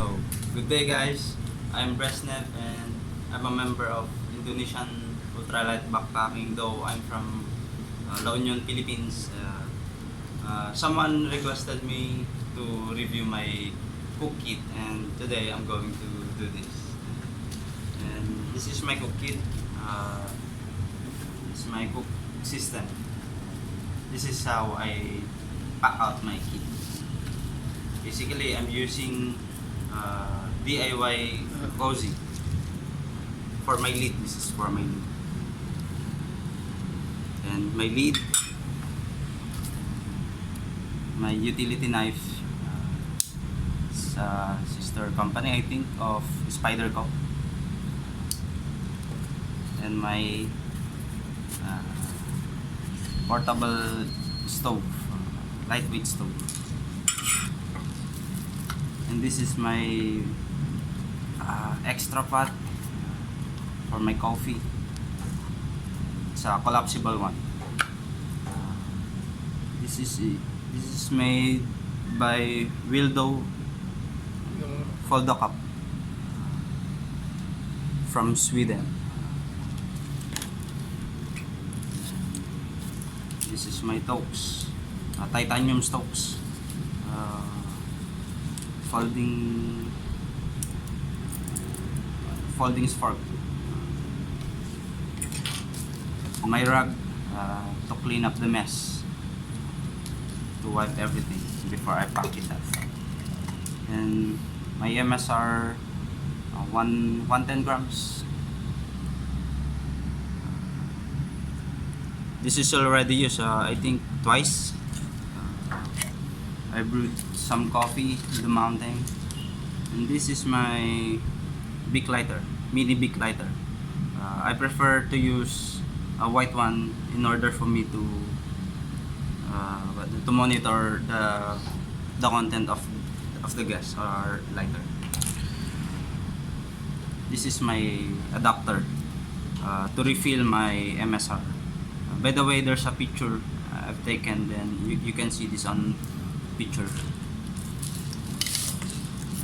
So, good day guys. I'm Bresnev and I'm a member of Indonesian Ultralight Backpacking, though I'm from La Union, Philippines. Someone requested me to review my cook kit, and today I'm going to do this. And this is my cook kit. It's my cook system. This is how I pack out my kit. Basically, I'm using DIY cozy for my lid. This is for my lid. And my lid, my utility knife. It's a sister company, I think, of Spider Co. And my uh, portable stove, lightweight stove. And this is my extra pot for my coffee. It's a collapsible one. This is made by Wildo Foldo Cup from Sweden. This is my Tokes, titanium Stokes, folding fork. My rug to clean up the mess, to wipe everything before I pack it up. And my MSR, 110 grams. This is already used, I think twice. I brewed some coffee in the mountain. And this is my Bic lighter, mini Bic lighter. I prefer to use a white one in order for me to monitor the content of the gas or lighter. This is my adapter to refill my MSR. By the way, there's a picture I've taken, then you can see this on picture.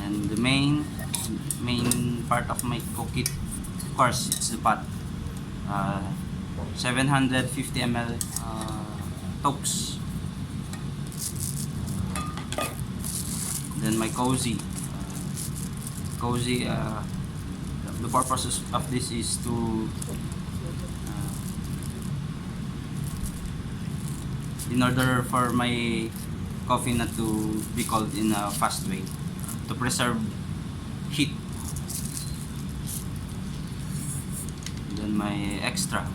And the main part of my cook kit, of course, it's the pot. 750 ml Tokes. Then my cozy. The purpose of this is to in order for my coffee not to be cold in a fast way, to preserve heat. Then my extra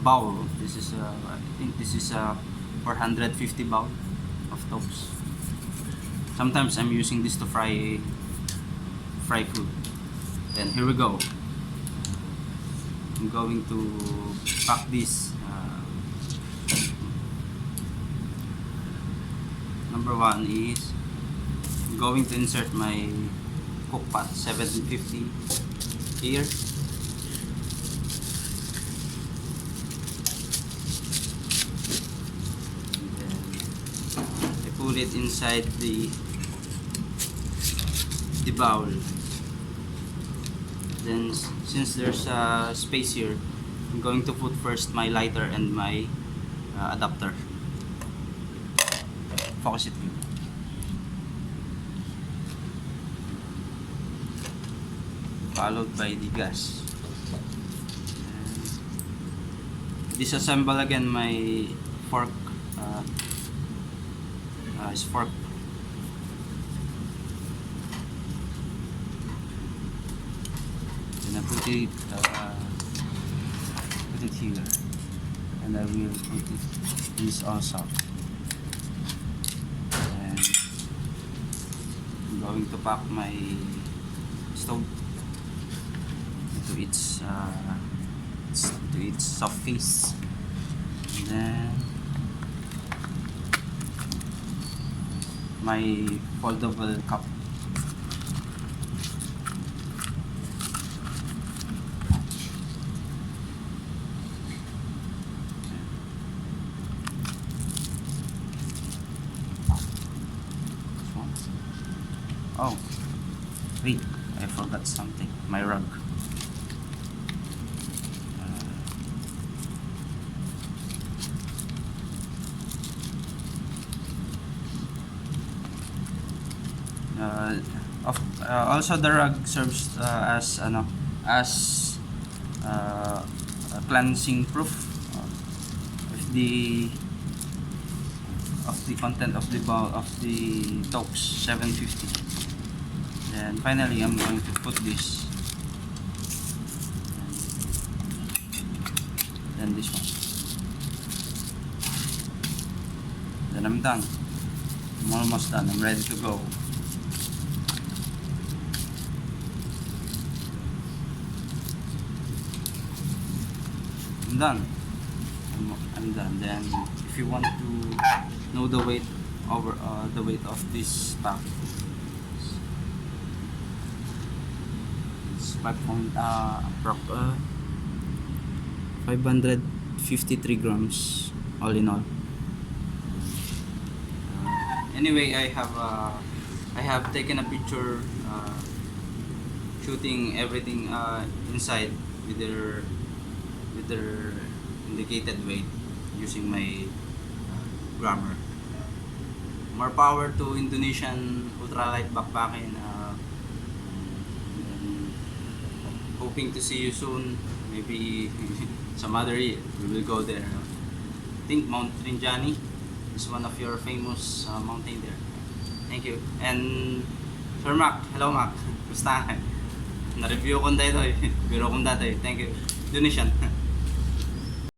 bowl. This is I think this is a 450 bowl of toast. Sometimes I'm using this to fry food. Then here we go. I'm going to pack this. Number one is I'm going to insert my cook pot 750 here. And then I put it inside the bowl. Then since there's a space here, I'm going to put first my lighter and my adapter. Focus it here. Followed by the gas. And disassemble again my fork. Fork. Then I put it here, and I will put this also. And I'm going to pack my stove to its soft face. And then my foldable cup. Oh, wait, I forgot something. My rug. Uh, Also the rug serves as a cleansing proof of the content of the bowl of the Tox 750. And finally, I'm going to put this, then this one. Then I'm done. I'm almost done. I'm ready to go. I'm done. I'm done. Then, if you want to know the weight of this pack, it's 553 grams all in all. Anyway, I have taken a picture shooting everything inside with their indicated weight using my grammar. More power to Indonesian ultralight backpacking. And hoping to see you soon. Maybe some other year we will go there. I think Mount Rinjani is one of your famous mountain there. Thank you. And Sir Mac, hello Mac. Gusta ka? Na-review ko dito eh. Biro ko dati. Thank you. Indonesian.